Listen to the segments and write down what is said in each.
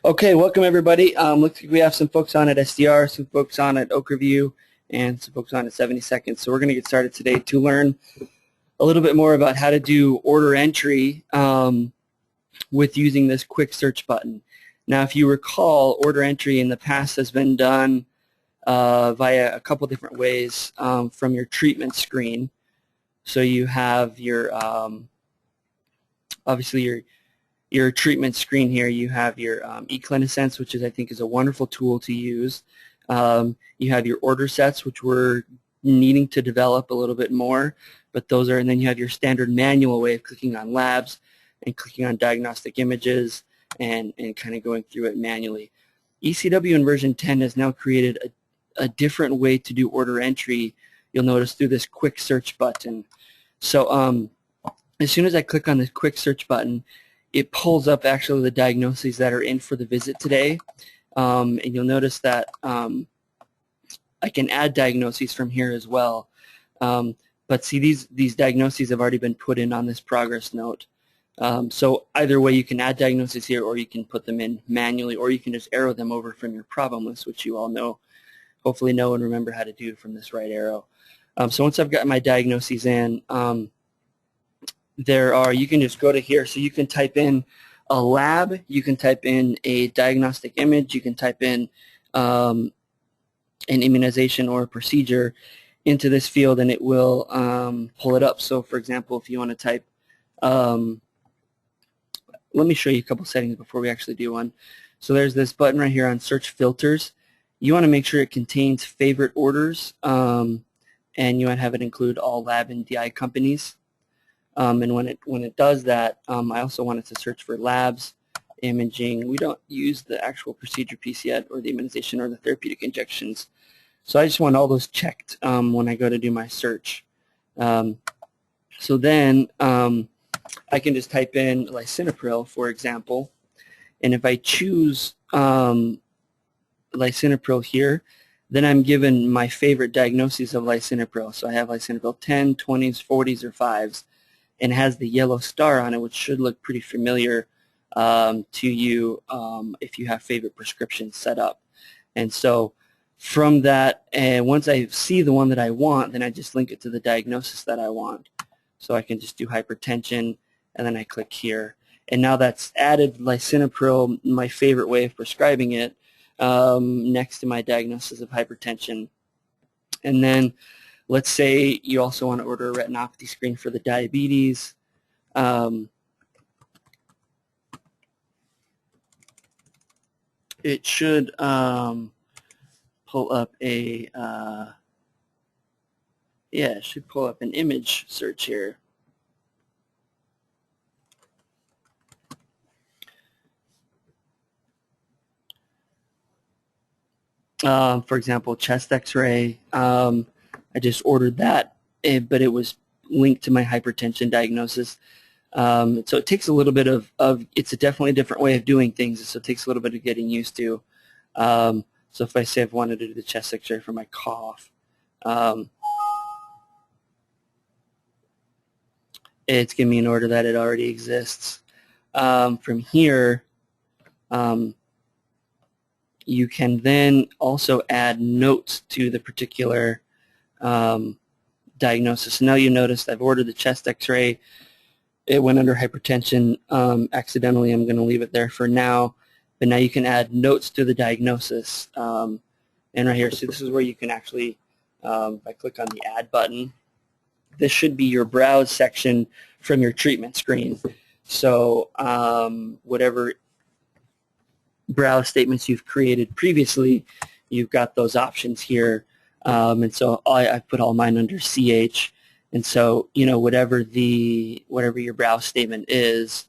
Okay, welcome everybody. Looks like we have some folks on at SDR, some folks on at Oak Review, and some folks on at 70 Seconds. So we're going to get started today to learn a little bit more about how to do order entry with using this quick search button. Now, if you recall, order entry in the past has been done via a couple different ways from your treatment screen. So you have your, obviously your treatment screen here. You have your ecliniscence, which I think is a wonderful tool to use. You have your order sets, which we're needing to develop a little bit more, but those are, and then you have your standard manual way of clicking on labs and clicking on diagnostic images and kind of going through it manually. eCW in version 10 has now created a different way to do order entry. You'll notice through this quick search button. So as soon as I click on this quick search button, it pulls up actually the diagnoses that are in for the visit today. And you'll notice that I can add diagnoses from here as well. But see, these diagnoses have already been put in on this progress note. So either way, you can add diagnoses here, or you can put them in manually, or you can just arrow them over from your problem list, which you all know, hopefully know and remember how to do from this right arrow. So once I've got my diagnoses in, you can just go to here, so you can type in a lab, you can type in a diagnostic image, you can type in an immunization or a procedure into this field, and it will pull it up. So for example, if you want to type, let me show you a couple settings before we actually do one. So there's this button right here on search filters. You want to make sure it contains favorite orders, and you want to have it include all lab and DI companies. And when it does that, I also want it to search for labs, imaging. We don't use the actual procedure piece yet, or the immunization or the therapeutic injections. So I just want all those checked when I go to do my search. So then I can just type in lisinopril, for example, and if I choose lisinopril here, then I'm given my favorite diagnoses of lisinopril. So I have lisinopril 10, 20s, 40s, or 5s. And it has the yellow star on it, which should look pretty familiar to you if you have favorite prescriptions set up. And so from that, once I see the one that I want, then I just link it to the diagnosis that I want. So I can just do hypertension, and then I click here. And now that's added lisinopril, my favorite way of prescribing it, next to my diagnosis of hypertension. And then let's say you also want to order a retinopathy screen for the diabetes. It should pull up a, it should pull up an image search here. For example, chest x-ray. I just ordered that, but it was linked to my hypertension diagnosis. So it takes a little bit of it's definitely a different way of doing things, so it takes a little bit of getting used to. So if I say I've wanted to do the chest x-ray for my cough, it's giving me an order that it already exists. From here, you can then also add notes to the particular diagnosis. Now you notice I've ordered the chest x-ray. It went under hypertension accidentally. I'm going to leave it there for now. But now you can add notes to the diagnosis. And right here, so this is where you can actually, if I click on the add button, this should be your browse section from your treatment screen. So whatever browse statements you've created previously, you've got those options here. And so I put all mine under CH, and so whatever your browse statement is,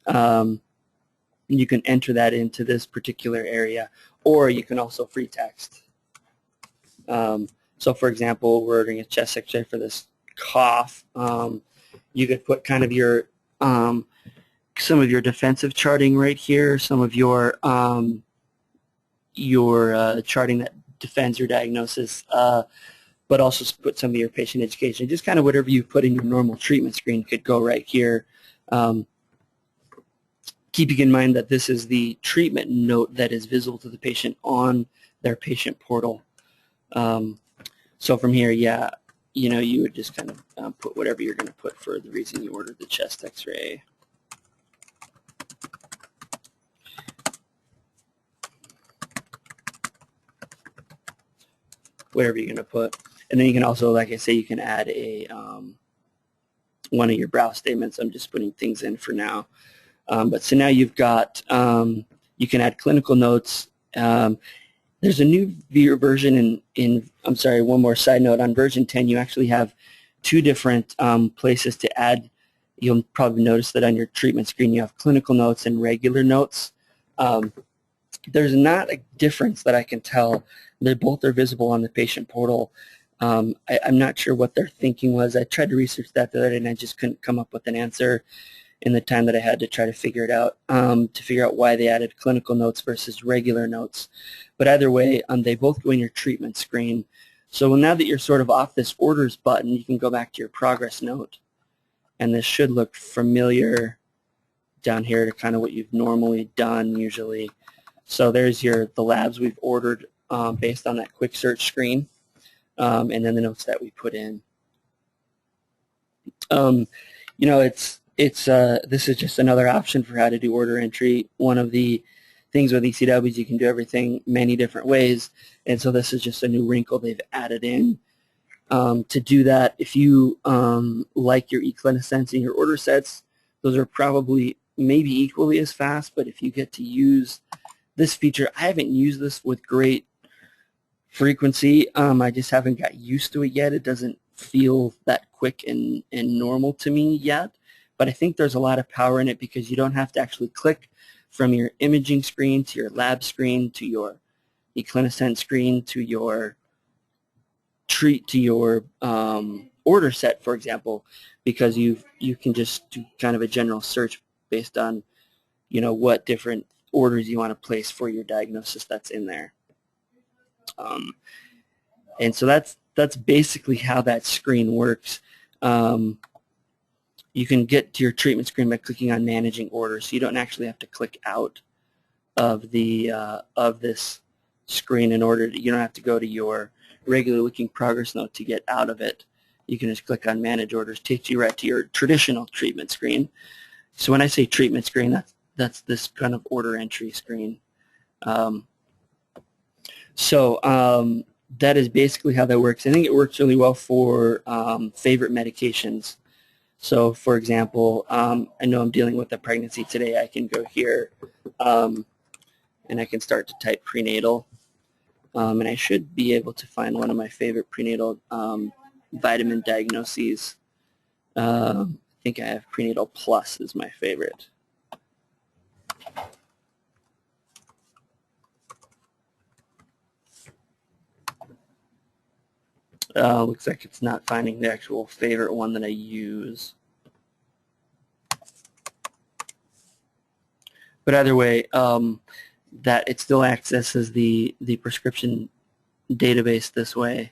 you can enter that into this particular area, or you can also free text. So for example, we're ordering a chest x-ray for this cough. You could put kind of your some of your defensive charting right here, some of your charting that defends your diagnosis, but also put some of your patient education. Just kind of whatever you put in your normal treatment screen could go right here. keeping in mind that this is the treatment note that is visible to the patient on their patient portal. So from here, yeah, you would just kind of put whatever you're going to put for the reason you ordered the chest x-ray. Whatever you're going to put. And then you can also, like I say, you can add a one of your brow statements. I'm just putting things in for now. But so now you've got, you can add clinical notes. There's a new version I'm sorry, one more side note. On version 10, you actually have two different places to add. You'll probably notice that on your treatment screen you have clinical notes and regular notes. There's not a difference that I can tell. They both are visible on the patient portal. I'm not sure what their thinking was. I tried to research that the other day and I just couldn't come up with an answer in the time that I had to try to figure it out, to figure out why they added clinical notes versus regular notes. But either way, they both go in your treatment screen. So now that you're sort of off this orders button, you can go back to your progress note. And this should look familiar down here to kind of what you've normally done usually. So there's the labs we've ordered based on that quick search screen, and then the notes that we put in. This is just another option for how to do order entry. One of the things with eCW is you can do everything many different ways, and so this is just a new wrinkle they've added in. To do that, if you like your ecliniscence and your order sets, those are probably maybe equally as fast, but if you get to use this feature, I haven't used this with great frequency. I just haven't got used to it yet. It doesn't feel that quick and normal to me yet, but I think there's a lot of power in it because you don't have to actually click from your imaging screen to your lab screen to your ecliniscence screen to your order set, for example, because you can just do kind of a general search based on what different orders you want to place for your diagnosis that's in there. And so that's basically how that screen works. You can get to your treatment screen by clicking on Managing Orders, so you don't actually have to click out of the of this screen in order to, you don't have to go to your regular looking progress note to get out of it. You can just click on Manage Orders, takes you right to your traditional treatment screen. So when I say treatment screen, that's this kind of order entry screen. That is basically how that works. I think it works really well for favorite medications. So, for example, I know I'm dealing with a pregnancy today. I can go here and I can start to type prenatal. And I should be able to find one of my favorite prenatal vitamin diagnoses. I think I have Prenatal Plus is my favorite. Looks like it's not finding the actual favorite one that I use. But either way, that it still accesses the prescription database this way.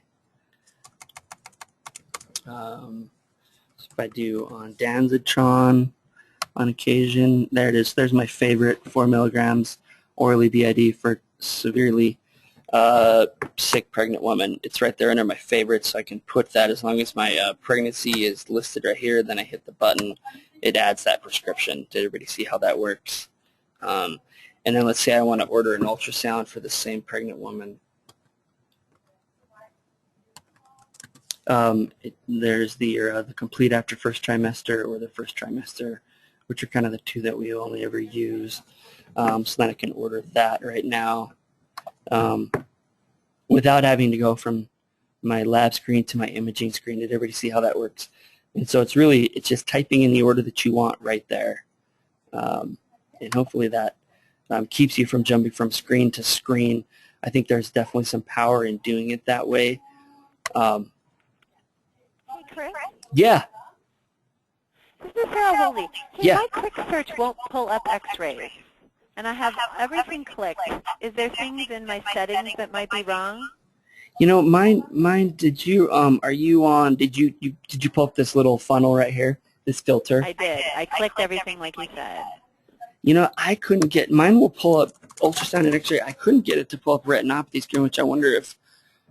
So if I do on Danzatron on occasion, there it is. There's my favorite, 4 milligrams orally BID for severely sick pregnant woman. It's right there under my favorites, so I can put that as long as my pregnancy is listed right here. Then I hit the button. It adds that prescription. Did everybody see how that works? And then let's say I want to order an ultrasound for the same pregnant woman. There's the complete after first trimester or the first trimester, which are kind of the two that we only ever use. So then I can order that right now without having to go from my lab screen to my imaging screen. Did everybody see how that works? And so it's just typing in the order that you want right there. And hopefully that keeps you from jumping from screen to screen. I think there's definitely some power in doing it that way. Hey, Chris? Yeah. This is Sarah Woolley. Hey, Yeah. my quick search won't pull up x-rays, and I have everything clicked. Is there things in my settings that might be wrong? Mine, did you, are you on, did you pull up this little funnel right here, this filter? I did. I clicked everything like you said. You know, I couldn't get, mine will pull up ultrasound and x-ray. I couldn't get it to pull up retinopathy screen, which I wonder if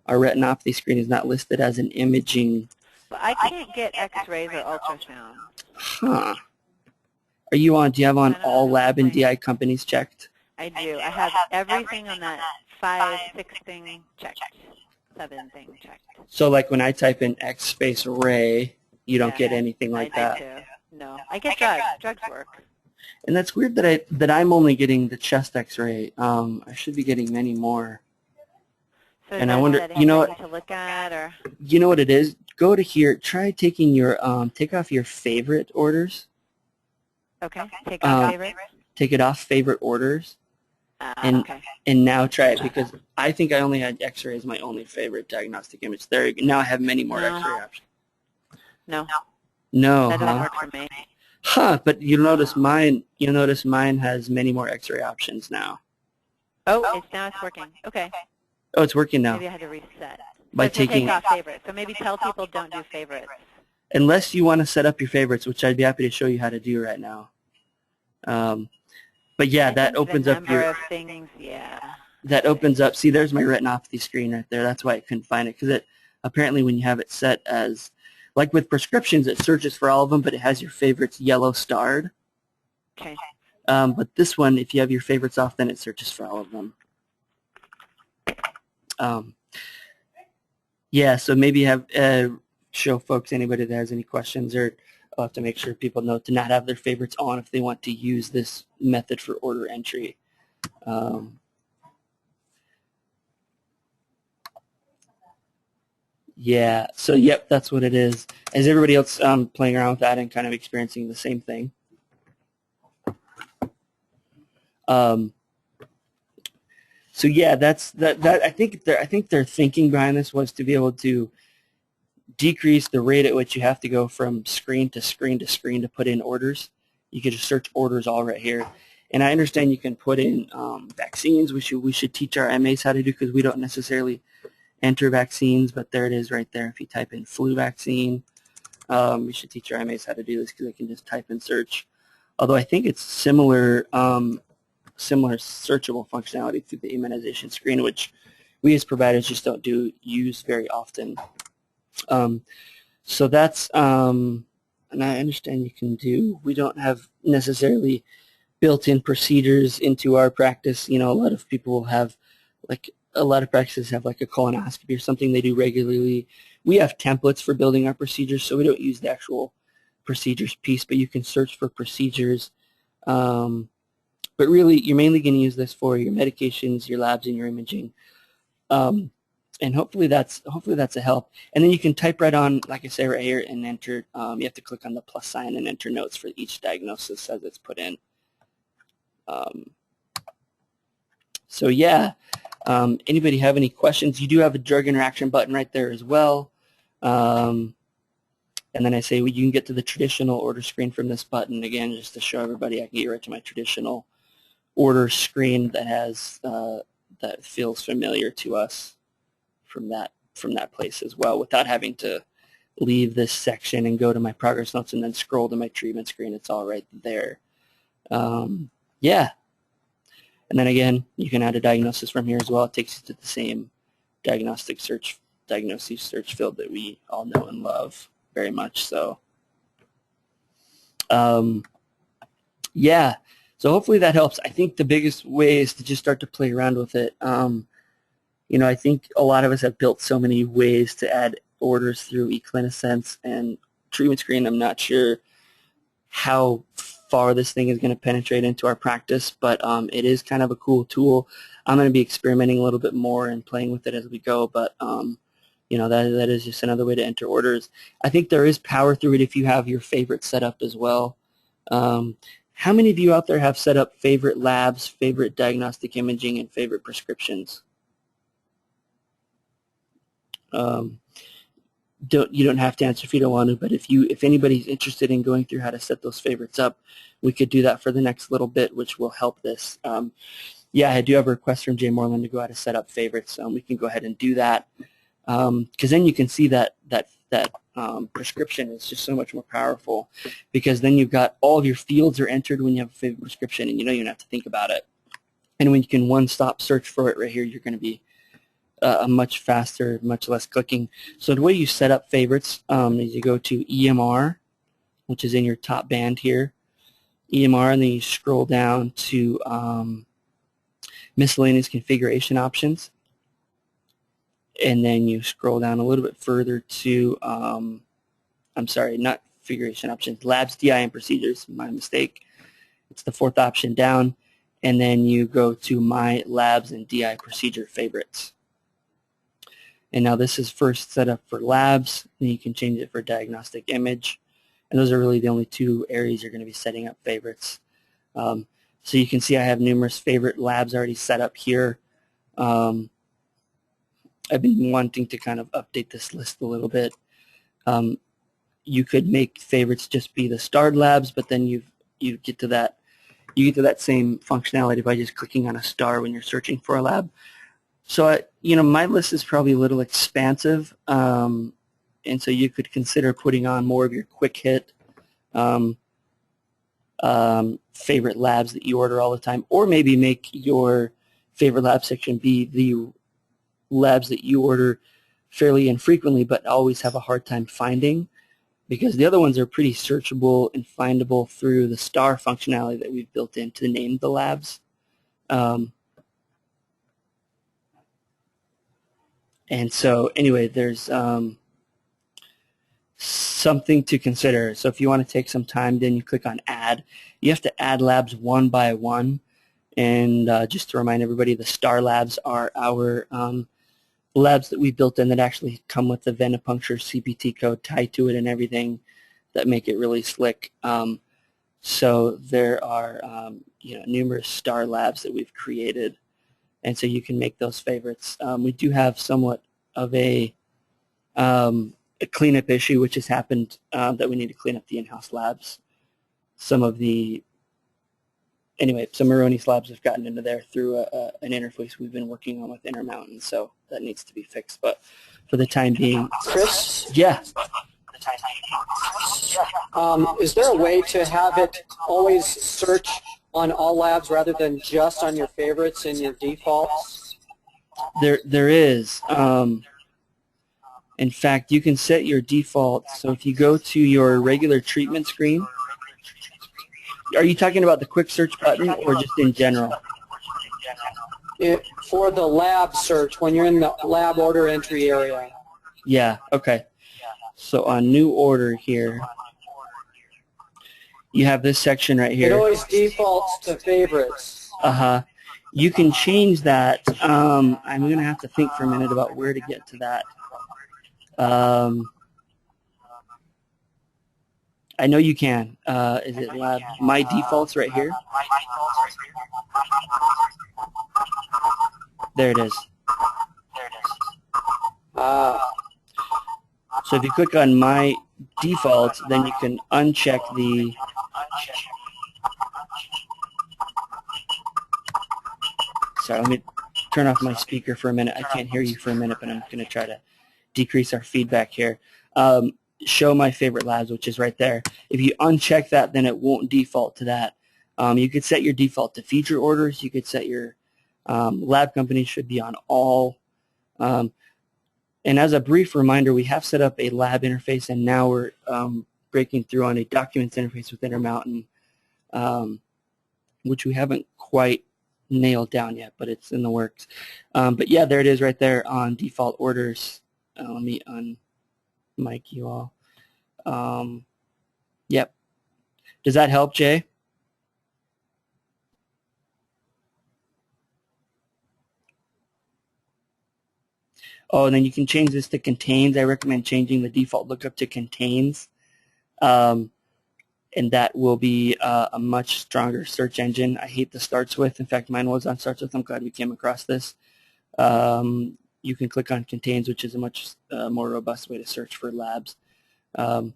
our retinopathy screen is not listed as an imaging. But I can't get X-rays or ultrasound. Huh. Are you on, do you have on I don't all know. lab and DI companies checked? I do. I have everything on that 5, 6 thing checked, 7 thing checked. So like when I type in X space array, you don't get anything like I that? do too. No. I get drugs. Drugs work. And that's weird that I'm only getting the chest X-ray. I should be getting many more. So And I wonder, you know what? To look at, or You know what it is? Go to here. Try taking your take off your favorite orders. okay, take off favorite. Take it off favorite orders, and Okay. and now try it, because I think I only had X-ray as my only favorite diagnostic image. There, now I have many more No. X-ray options. No. No, That doesn't huh? work for me. Huh? But you'll notice mine. You'll notice mine has many more X-ray options now. Oh, it's working. Okay. Oh, it's working now. Maybe I had to reset. By So taking, take off favorites. So maybe tell people don't do favorites. unless you want to set up your favorites, which I'd be happy to show you how to do right now. But yeah, that opens up your of things. Yeah. that opens up. See, there's my retinopathy screen right there. That's why I couldn't find it, because it apparently when you have it set as, like with prescriptions, it searches for all of them, but it has your favorites yellow starred. Okay. But this one, if you have your favorites off, then it searches for all of them. Yeah, so maybe have show folks, anybody that has any questions, or I'll have to make sure people know to not have their favorites on if they want to use this method for order entry. Yeah, so yep, that's what it is. Is everybody else playing around with that and kind of experiencing the same thing? So yeah, that's that. I think their thinking behind this was to be able to decrease the rate at which you have to go from screen to screen to screen to put in orders. You could just search orders all right here. And I understand you can put in vaccines, which we should teach our MAs how to do, because we don't necessarily enter vaccines, but there it is right there. If you type in flu vaccine, we should teach our MAs how to do this, because they can just type in search. Although I think it's similar searchable functionality through the immunization screen, which we as providers just don't use very often. So that's, and I understand you can do, we don't have necessarily built-in procedures into our practice. You know, a lot of people will have, like, a lot of practices have like a colonoscopy or something they do regularly. We have templates for building our procedures, so we don't use the actual procedures piece, but you can search for procedures. But really, you're mainly going to use this for your medications, your labs, and your imaging. And hopefully that's a help. And then you can type right on, like I say, right here, and enter. You have to click on the plus sign and enter notes for each diagnosis as it's put in. So yeah, anybody have any questions? You do have a drug interaction button right there as well. And then I say, well, you can get to the traditional order screen from this button. Again, just to show everybody, I can get right to my traditional order screen that has that feels familiar to us from that place as well, without having to leave this section and go to my progress notes and then scroll to my treatment screen. It's all right there. Yeah. And then again, you can add a diagnosis from here as well. It takes you to the same diagnosis search field that we all know and love very much. So, yeah. So hopefully that helps. I think the biggest way is to just start to play around with it. You know, I think a lot of us have built so many ways to add orders through ecliniscence and treatment screen. I'm not sure how far this thing is going to penetrate into our practice, but it is kind of a cool tool. I'm going to be experimenting a little bit more and playing with it as we go, but you know, that is just another way to enter orders. I think there is power through it if you have your favorite set up as well. How many of you out there have set up favorite labs, favorite diagnostic imaging, and favorite prescriptions? You don't have to answer if you don't want to, but if anybody's interested in going through how to set those favorites up, we could do that for the next little bit, which will help this. Yeah, I do have a request from Jay Moreland to go how to set up favorites. We can go ahead and do that, because then you can see that that prescription is just so much more powerful, because then you've got all of your fields are entered when you have a favorite prescription, and you don't even have to think about it. And when you can one-stop search for it right here, you're going to be a much faster, much less clicking. So the way you set up favorites is you go to EMR, which is in your top band here, EMR, and then you scroll down to miscellaneous configuration options, and then you scroll down a little bit further to, I'm sorry, not configuration options, labs, DI, and procedures, my mistake. It's the fourth option down, and then you go to my labs and DI procedure favorites. And now this is first set up for labs, and you can change it for diagnostic image. And those are really the only two areas you're going to be setting up favorites. So you can see I have numerous favorite labs already set up here. I've been wanting to kind of update this list a little bit. You could make favorites just be the starred labs, but then you get to that same functionality by just clicking on a star when you're searching for a lab. So my list is probably a little expansive, and so you could consider putting on more of your quick hit favorite labs that you order all the time, or maybe make your favorite lab section be the labs that you order fairly infrequently but always have a hard time finding, because the other ones are pretty searchable and findable through the star functionality that we've built in to name the labs. And so anyway, there's something to consider. So if you want to take some time, then you click on add. You have to add labs one by one. And just to remind everybody, the star labs are our labs that we built in that actually come with the venipuncture CPT code tied to it and everything, that make it really slick. So there are numerous star labs that we've created, and so you can make those favorites. We do have somewhat of a cleanup issue, which has happened, that we need to clean up the in-house labs. Some erroneous labs have gotten into there through an interface we've been working on with Intermountain, so that needs to be fixed. But for the time being, Chris? yeah. Is there a way to have it always search on all labs rather than just on your favorites and your defaults? There is. In fact, you can set your default. So if you go to your regular treatment screen, are you talking about the quick search button or just in general? For the lab search, when you're in the lab order entry area. Yeah, okay. So on new order here, you have this section right here. It always defaults to favorites. You can change that. I'm going to have to think for a minute about where to get to that. I know you can. Is it lab? My defaults right here? There it is. So if you click on my defaults, then you can uncheck the sorry, let me turn off my speaker for a minute. I can't hear you for a minute, but I'm going to try to decrease our feedback here. Show my favorite labs, which is right there. If you uncheck that, then it won't default to that. You could set your default to feature orders. You could set your lab company should be on all. And as a brief reminder, we have set up a lab interface, and now we're breaking through on a documents interface with Intermountain, which we haven't quite nailed down yet, but it's in the works. But yeah, there it is right there on default orders. Let me unmic you all. Yep. Does that help, Jay? Oh, and then you can change this to contains. I recommend changing the default lookup to contains. And that will be a much stronger search engine. I hate the starts with. In fact, mine was on starts with. I'm glad we came across this. You can click on contains, which is a much more robust way to search for labs. And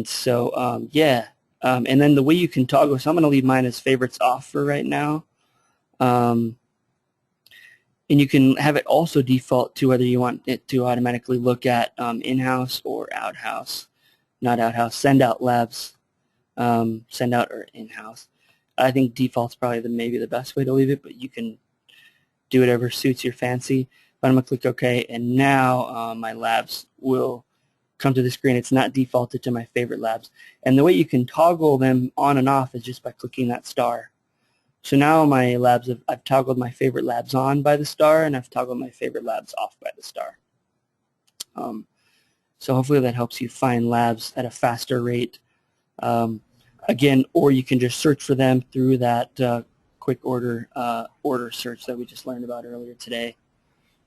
so, yeah. And then the way you can toggle, so I'm going to leave mine as favorites off for right now. And you can have it also default to whether you want it to automatically look at in-house or out-house, not out-house, send out labs, send out or in-house. I think default's probably maybe the best way to leave it, but you can do whatever suits your fancy. But I'm going to click OK, and now my labs will come to the screen. It's not defaulted to my favorite labs. And the way you can toggle them on and off is just by clicking that star. So now my labs, I've toggled my favorite labs on by the star, and I've toggled my favorite labs off by the star. So hopefully that helps you find labs at a faster rate. Again, or you can just search for them through that quick order search that we just learned about earlier today.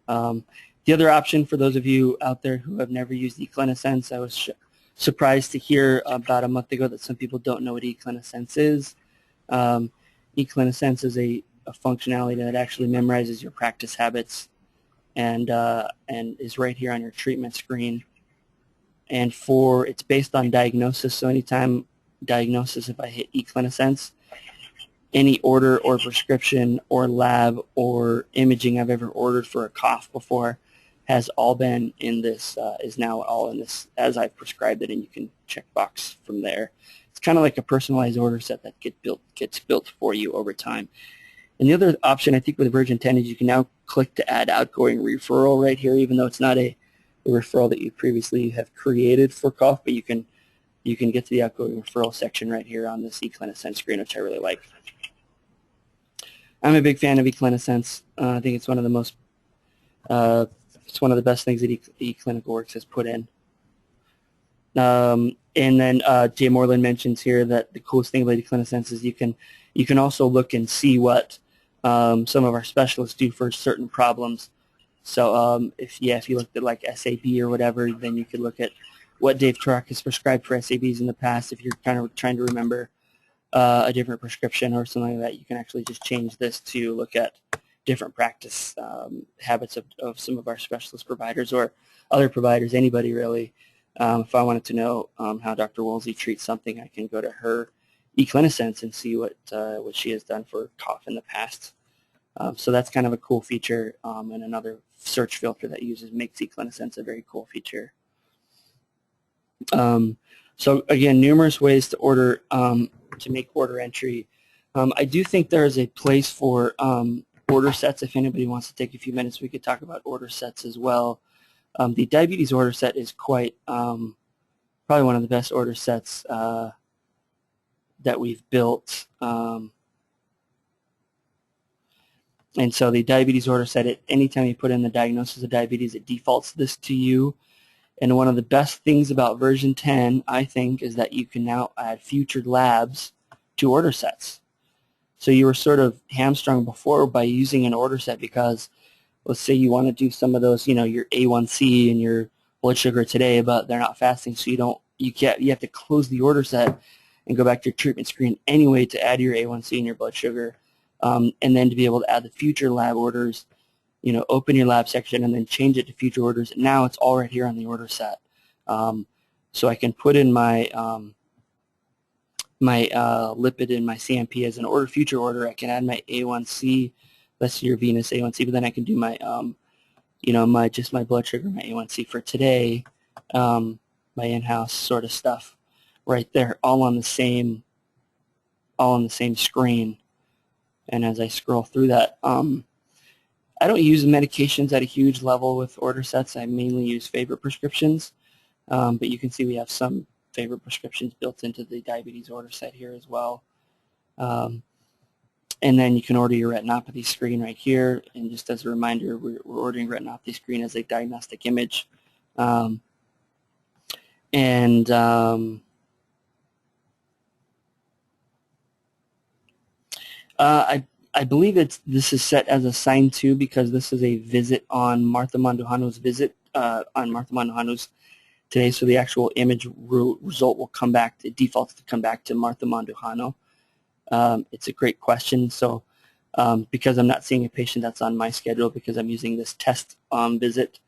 The other option for those of you out there who have never used ecliniscence, I was surprised to hear about a month ago that some people don't know what ecliniscence is. Ecliniscence is a functionality that actually memorizes your practice habits and is right here on your treatment screen. And it's based on diagnosis, so anytime diagnosis, if I hit ecliniscence, any order or prescription or lab or imaging I've ever ordered for a cough before has all been in this, is now all in this as I've prescribed it, and you can check box from there. It's kind of like a personalized order set that gets built for you over time. And the other option I think with version 10 is you can now click to add outgoing referral right here, even though it's not a referral that you previously have created for cough, but you can get to the outgoing referral section right here on this ecliniscence screen, which I really like. I'm a big fan of ecliniscence. I think it's one of the most, it's one of the best things that eClinicalWorks has put in. And then Jay Moreland mentions here that the coolest thing about ecliniscence is you can also look and see what some of our specialists do for certain problems. So if you looked at like SAB or whatever, then you could look at what Dave Turok has prescribed for SABs in the past. If you're kind of trying to remember a different prescription or something like that, you can actually just change this to look at different practice habits of some of our specialist providers or other providers, anybody really. If I wanted to know how Dr. Woolsey treats something, I can go to her ecliniscence and see what she has done for cough in the past. So that's kind of a cool feature, and another search filter that makes ecliniscence a very cool feature. So again, numerous ways to order to make order entry. I do think there is a place for order sets. If anybody wants to take a few minutes, we could talk about order sets as well. The diabetes order set is quite probably one of the best order sets that we've built. And so the diabetes order set, anytime you put in the diagnosis of diabetes, it defaults this to you. And one of the best things about version 10, I think, is that you can now add featured labs to order sets. So you were sort of hamstrung before by using an order set because let's say you want to do some of those, your A1C and your blood sugar today, but they're not fasting, so you have to close the order set and go back to your treatment screen anyway to add your A1C and your blood sugar, and then to be able to add the future lab orders, open your lab section and then change it to future orders. And now it's all right here on the order set. So I can put in my lipid and my CMP as an future order. I can add my A1C, let's see your venous A1C, but then I can do my just my blood sugar, my A1C for today, my in-house sort of stuff right there, all on the same screen. And as I scroll through that, I don't use medications at a huge level with order sets. I mainly use favorite prescriptions, but you can see we have some favorite prescriptions built into the diabetes order set here as well. And then you can order your retinopathy screen right here. And just as a reminder, we're ordering retinopathy screen as a diagnostic image. I believe this is set as assigned to because this is a visit on Martha Manduhano's visit on Martha Manduhano's today. So the actual image result will come back. It defaults to come back to Martha Manduhano. It's a great question. So because I'm not seeing a patient that's on my schedule because I'm using this test visit,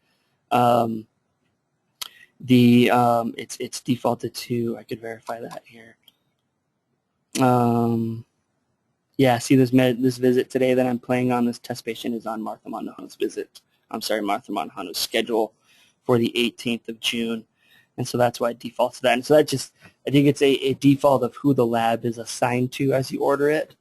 it's defaulted to. I could verify that here. Yeah, see this visit today that I'm playing on, this test patient is on Martha Mondohano's visit. I'm sorry, Martha Mondohano's schedule for the 18th of June. And so that's why it defaults to that. And so that just, I think it's a default of who the lab is assigned to as you order it,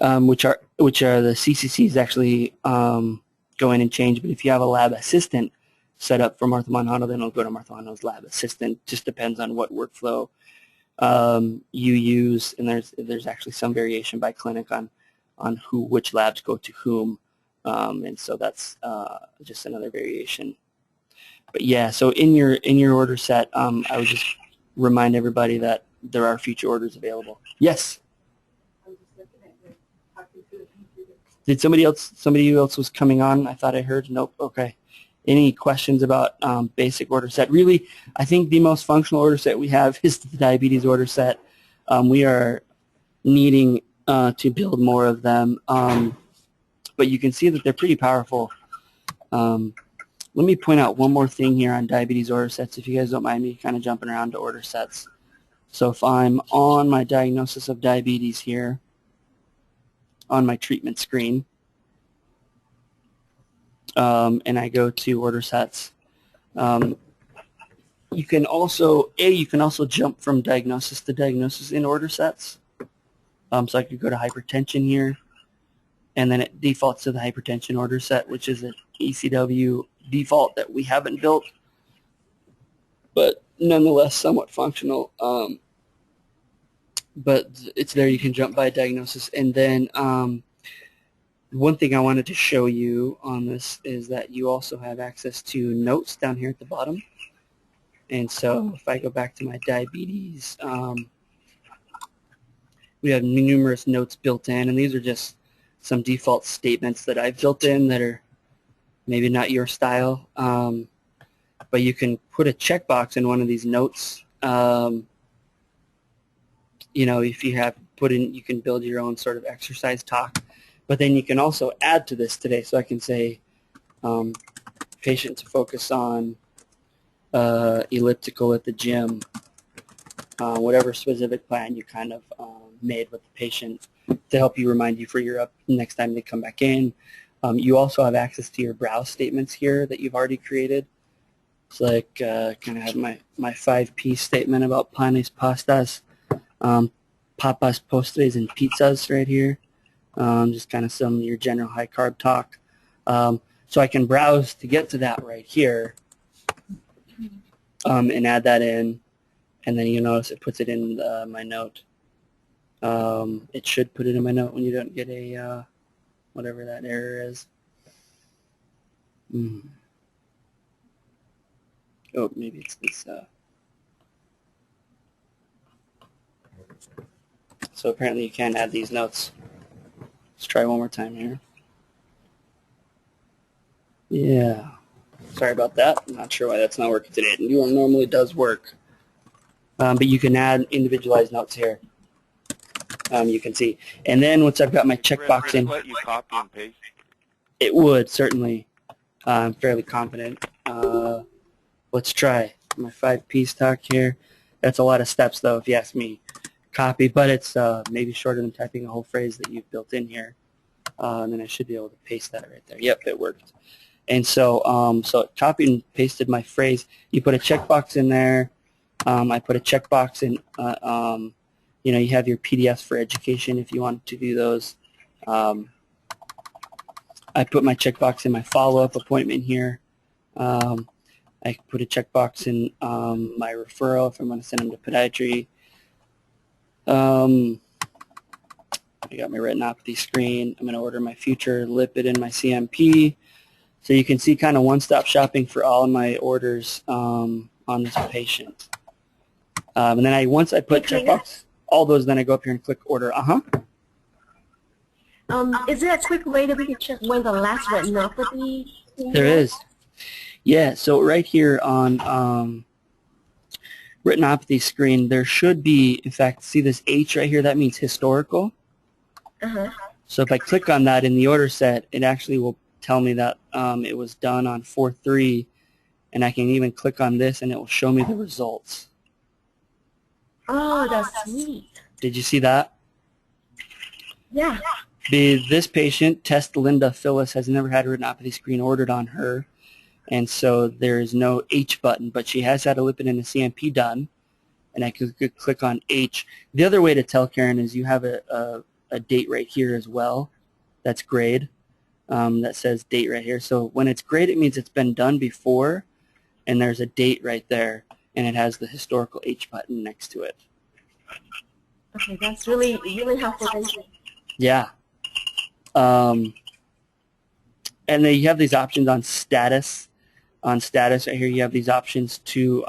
which are the CCCs actually go in and change. But if you have a lab assistant set up for Martha Mondohano, then it'll go to Martha Mondohano's lab assistant. Just depends on what workflow you use, and there's actually some variation by clinic on which labs go to whom, and so that's just another variation. But yeah, so in your order set, I would just remind everybody that there are future orders available. Yes. Did somebody else was coming on? I thought I heard. Nope. Okay. Any questions about basic order set? Really, I think the most functional order set we have is the diabetes order set. We are needing to build more of them, but you can see that they're pretty powerful. Let me point out one more thing here on diabetes order sets, if you guys don't mind me kind of jumping around to order sets. So if I'm on my diagnosis of diabetes here, on my treatment screen, and I go to order sets, you can also jump from diagnosis to diagnosis in order sets. So I could go to hypertension here, and then it defaults to the hypertension order set, which is an eCW default that we haven't built, but nonetheless somewhat functional. But it's there. You can jump by diagnosis. And then one thing I wanted to show you on this is that you also have access to notes down here at the bottom. And so if I go back to my diabetes, we have numerous notes built in, and these are just some default statements that I've built in that are maybe not your style, but you can put a checkbox in one of these notes. You know, if you have put in, you can build your own sort of exercise talk, but then you can also add to this today. So I can say patient to focus on elliptical at the gym, whatever specific plan you kind of made with the patient to help you remind you for your next time they come back in. You also have access to your browse statements here that you've already created. So like kind of have my 5P statement about panes, pastas, papas, postres, and pizzas right here. Just kind of some of your general high carb talk. So I can browse to get to that right here and add that in, and then you notice it puts it in my note. It should put it in my note when you don't get a whatever that error is. Oh, maybe it's this. So apparently you can add these notes. Let's try one more time here. Yeah. Sorry about that. I'm not sure why that's not working today. It normally does work. But you can add individualized notes here. You can see. And then once I've got my checkbox in, let you copy and paste. It would, certainly. I'm fairly confident. Let's try my 5Ps talk here. That's a lot of steps, though, if you ask me. Copy, but it's maybe shorter than typing a whole phrase that you've built in here. And then I should be able to paste that right there. Yep, it worked. And so, so it copied and pasted my phrase. You put a checkbox in there. I put a checkbox in. You know, you have your PDFs for education if you want to do those. I put my checkbox in my follow-up appointment here. I put a checkbox in my referral if I'm going to send them to podiatry. I got my retinopathy screen. I'm going to order my future lipid and my CMP. So you can see kind of one-stop shopping for all of my orders on this patient. And then once I put checkbox, all those, then I go up here and click order. Is there a quick way that we can check when the last retinopathy? There is. Yeah, so right here on retinopathy screen, there should be, in fact, see this H right here? That means historical. So if I click on that in the order set, it actually will tell me that it was done on 4/3, and I can even click on this and it will show me the results. Oh, that's sweet. Did you see that? Yeah. This patient, Test Linda Phyllis, has never had a retinopathy screen ordered on her, and so there is no H button, but she has had a lipid and a CMP done, and I could click on H. The other way to tell, Karen, is you have a date right here as well. That's grayed. That says date right here. So when it's grayed, it means it's been done before, and there's a date right there, and it has the historical H button next to it. Okay, that's really, really helpful. Thank you. Yeah. And then you have these options on status. On status right here, you have these options to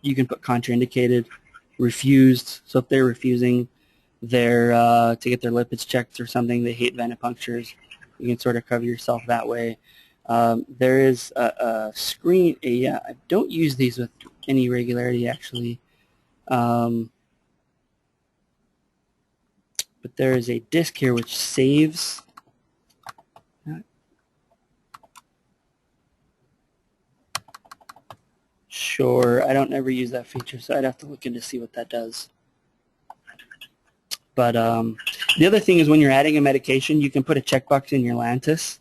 you can put contraindicated, refused. So if they're refusing their to get their lipids checked or something, they hate venipunctures, you can sort of cover yourself that way. There is a screen. I don't use these with any regularity actually. But there is a disk here which saves. Sure, I don't ever use that feature, so I'd have to look in to see what that does. But the other thing is when you're adding a medication, you can put a checkbox in your Lantus.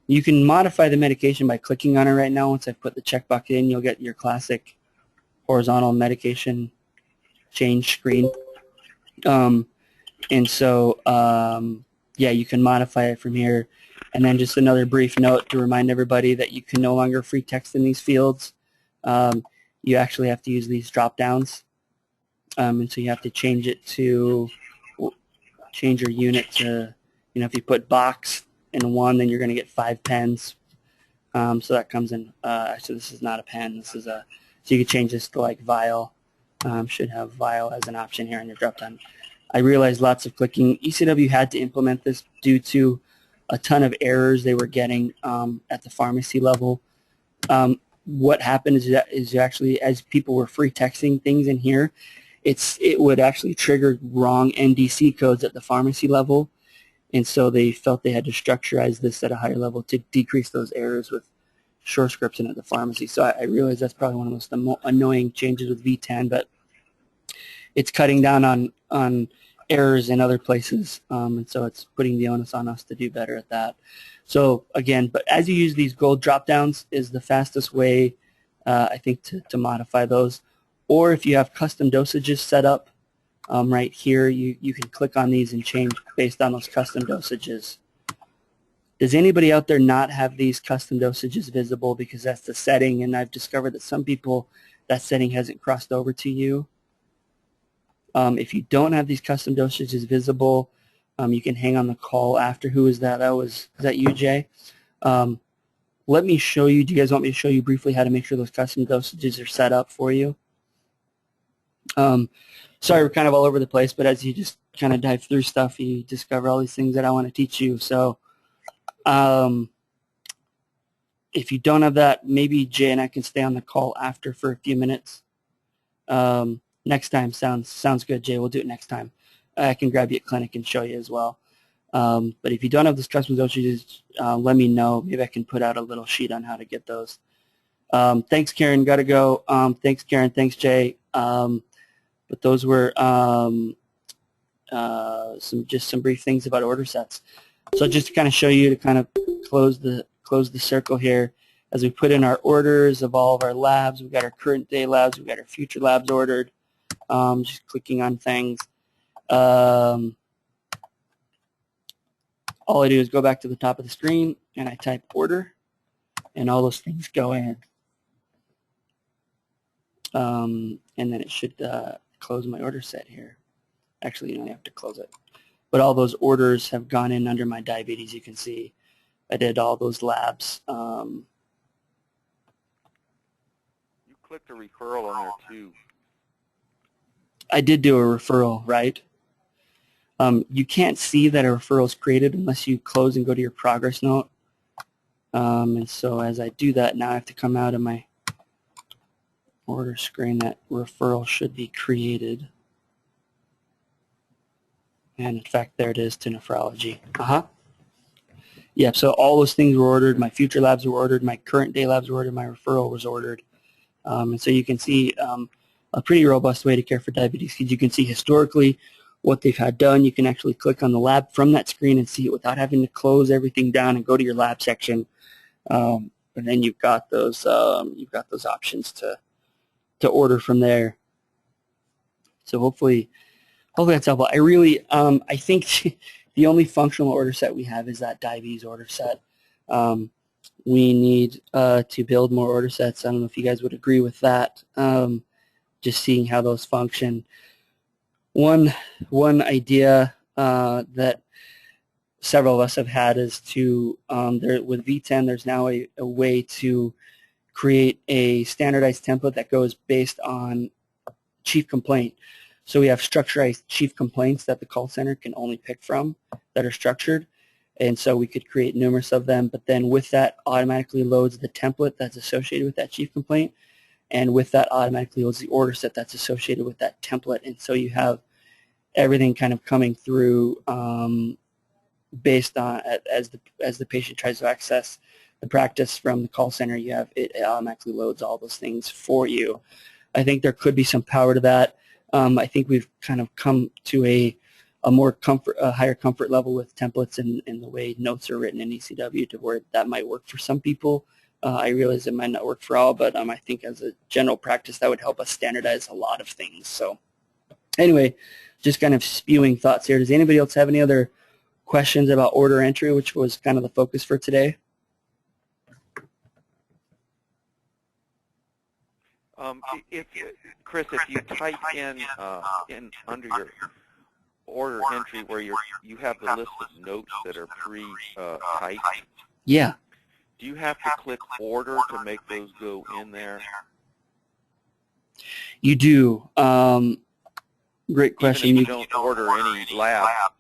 You can modify the medication by clicking on it right now. Once I've put the checkbox in, you'll get your classic horizontal medication change screen. And so, yeah, you can modify it from here. And then just another brief note to remind everybody that you can no longer free text in these fields. You actually have to use these drop downs. And so you have to change it to, change your unit to, if you put box in 1, then you're going to get 5 pens. So that comes in, actually this is not a pen, this is a, so you can change this to like vial. Should have vial as an option here on your drop down. I realized lots of clicking. eCW had to implement this due to a ton of errors they were getting at the pharmacy level. What happened is actually as people were free texting things in here, it would actually trigger wrong NDC codes at the pharmacy level, and so they felt they had to structurize this at a higher level to decrease those errors with short scripts in at the pharmacy. So I realize that's probably one of the most annoying changes with V10, but it's cutting down on errors in other places, and so it's putting the onus on us to do better at that. So again, but as you use these gold drop downs is the fastest way, I think, to modify those. Or if you have custom dosages set up right here, you can click on these and change based on those custom dosages. Does anybody out there not have these custom dosages visible? Because that's the setting, and I've discovered that some people, that setting hasn't crossed over to you. If you don't have these custom dosages visible, you can hang on the call after. Who is that? Is that you, Jay? Let me show you. Do you guys want me to show you briefly how to make sure those custom dosages are set up for you? Sorry, we're kind of all over the place, but as you just kind of dive through stuff, you discover all these things that I want to teach you. So if you don't have that, maybe Jay and I can stay on the call after for a few minutes. Next time sounds good, Jay. We'll do it next time. I can grab you at clinic and show you as well. But if you don't have those custom dosages, let me know. Maybe I can put out a little sheet on how to get those. Thanks, Karen. Got to go. Thanks, Karen. Thanks, Jay. But those were just some brief things about order sets. So just to kind of show you, to kind of close the circle here, as we put in our orders of all of our labs, we've got our current day labs, we've got our future labs ordered. Just clicking on things. All I do is go back to the top of the screen and I type order, and all those things go in. And then it should close my order set here. Actually, you don't have to close it. But all those orders have gone in under my diabetes. You can see I did all those labs. You clicked a referral on there too. I did do a referral, right? You can't see that a referral is created unless you close and go to your progress note. And so as I do that, now I have to come out of my order screen. That referral should be created. And in fact, there it is, to nephrology. Yeah, so all those things were ordered. My future labs were ordered. My current day labs were ordered. My referral was ordered. And so you can see a pretty robust way to care for diabetes, because you can see historically what they've had done. You can actually click on the lab from that screen and see it without having to close everything down and go to your lab section. And then you've got those options to order from there. So hopefully that's helpful. I really I think the only functional order set we have is that diabetes order set. We need to build more order sets. I don't know if you guys would agree with that. Just seeing how those function. One idea that several of us have had is to with V10 there's now a way to create a standardized template that goes based on chief complaint. So we have structured chief complaints that the call center can only pick from that are structured. And so we could create numerous of them, but then with that automatically loads the template that's associated with that chief complaint, and with that automatically loads the order set that's associated with that template. And so you have everything kind of coming through based on as the patient tries to access the practice from the call center. You have it automatically loads all those things for you. I think there could be some power to that. I think we've kind of come to a higher comfort level with templates and the way notes are written in eCW to where that might work for some people. I realize it might not work for all, but I think as a general practice that would help us standardize a lot of things. So anyway, just kind of spewing thoughts here. Does anybody else have any other questions about order entry, which was kind of the focus for today? Chris, if you type in under your order entry where you have the list of notes that are pre-typed, Yeah. do you have to click order to make those go in there? You do. Great question. Even if you don't order any lab.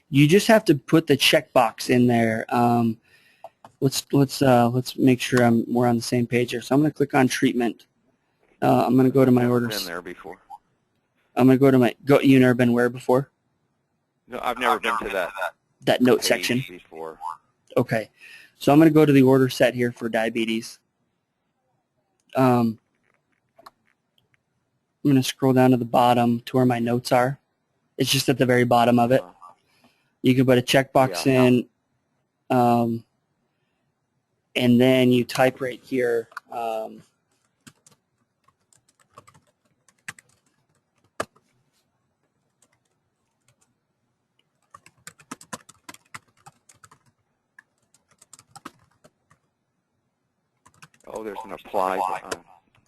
You just have to put the checkbox in there. Let's make sure we're on the same page here. So I'm going to click on treatment. I'm going to go to my orders. Been there before. I'm going to go to my you never been where before? No, I've never been to that note section before. Okay, so I'm going to go to the order set here for diabetes. I'm going to scroll down to the bottom to where my notes are. It's just at the very bottom of it. You can put a checkbox in, and then you type right here. Oh, there's an apply button.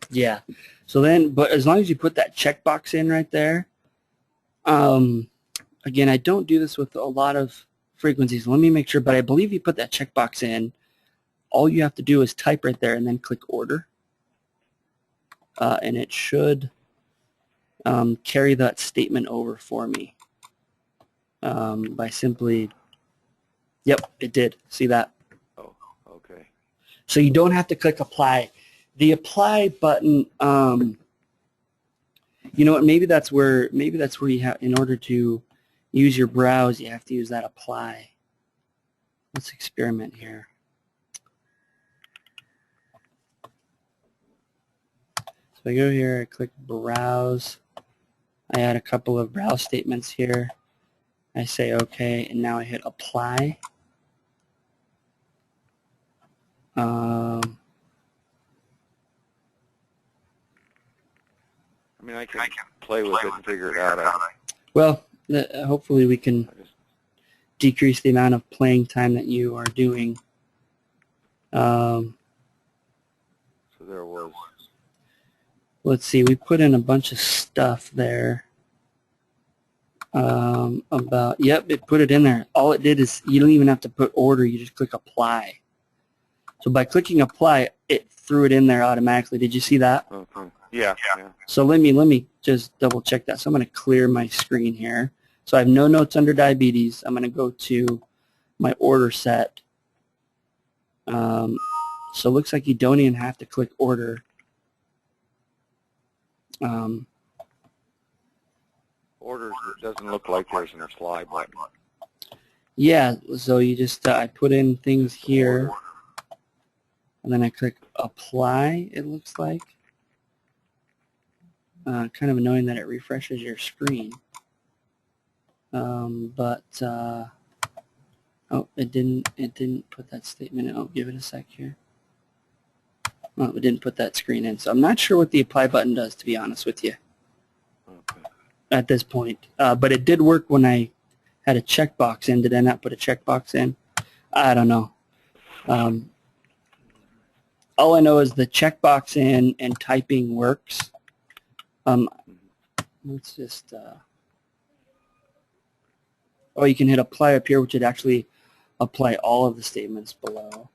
Yeah. So then, but as long as you put that checkbox in right there, again, I don't do this with a lot of frequencies. Let me make sure, but I believe you put that checkbox in. All you have to do is type right there and then click order. And it should carry that statement over for me by simply, yep, it did. See that? Oh, okay. So you don't have to click apply. The apply button, you know what, maybe that's where you have, in order to use your browse, you have to use that apply. Let's experiment here. So I go here, I click browse. I add a couple of browse statements here. I say okay, and now I hit apply. I mean, I can play with it and figure it out. Well, hopefully we can decrease the amount of playing time that you are doing. So there was. Let's see, we put in a bunch of stuff there about, yep, it put it in there. All it did is you don't even have to put order, you just click apply. So by clicking apply, it threw it in there automatically. Did you see that? Okay. Yeah. So let me just double check that. So I'm going to clear my screen here. So I have no notes under diabetes. I'm going to go to my order set. So it looks like you don't even have to click order. Orders, it doesn't look like there's an apply button. Yeah, so you just, I put in things here, and then I click apply, it looks like. kind of annoying that it refreshes your screen. Oh, it didn't put that statement in. Oh, give it a sec here. Well, it didn't put that screen in, so I'm not sure what the apply button does, to be honest with you, at this point. But it did work when I had a checkbox in. Did I not put a checkbox in? I don't know. All I know is the checkbox in and typing works. Let's just... oh, you can hit apply up here, which would actually apply all of the statements below.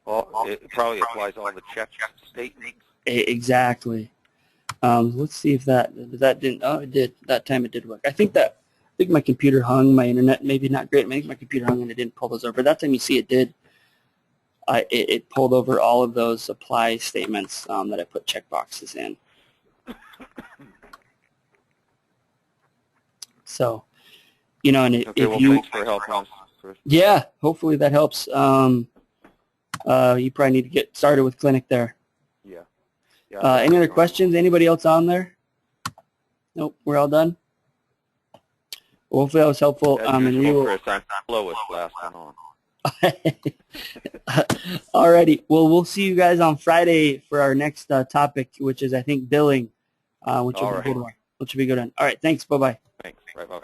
It probably applies all the check statements. Exactly. Let's see if that didn't. Oh, it did. That time it did work. I think my computer hung. My internet maybe not great. I think my computer hung and it didn't pull those over. But that time you see it did. It pulled over all of those apply statements that I put checkboxes in. So, you know, and Okay, if well, you thanks for helping us, Chris. yeah, hopefully that helps. You probably need to get started with Clinic there. Yeah. Any other questions? Anybody else on there? Nope, we're all done. Well, hopefully that was helpful. As And we usual, will. Chris, I'm slowest last one on. Alrighty. Well, we'll see you guys on Friday for our next topic, which is I think billing, which will be a good one. Which will be good one. All right. Thanks. Bye bye. Thanks. Right, bye.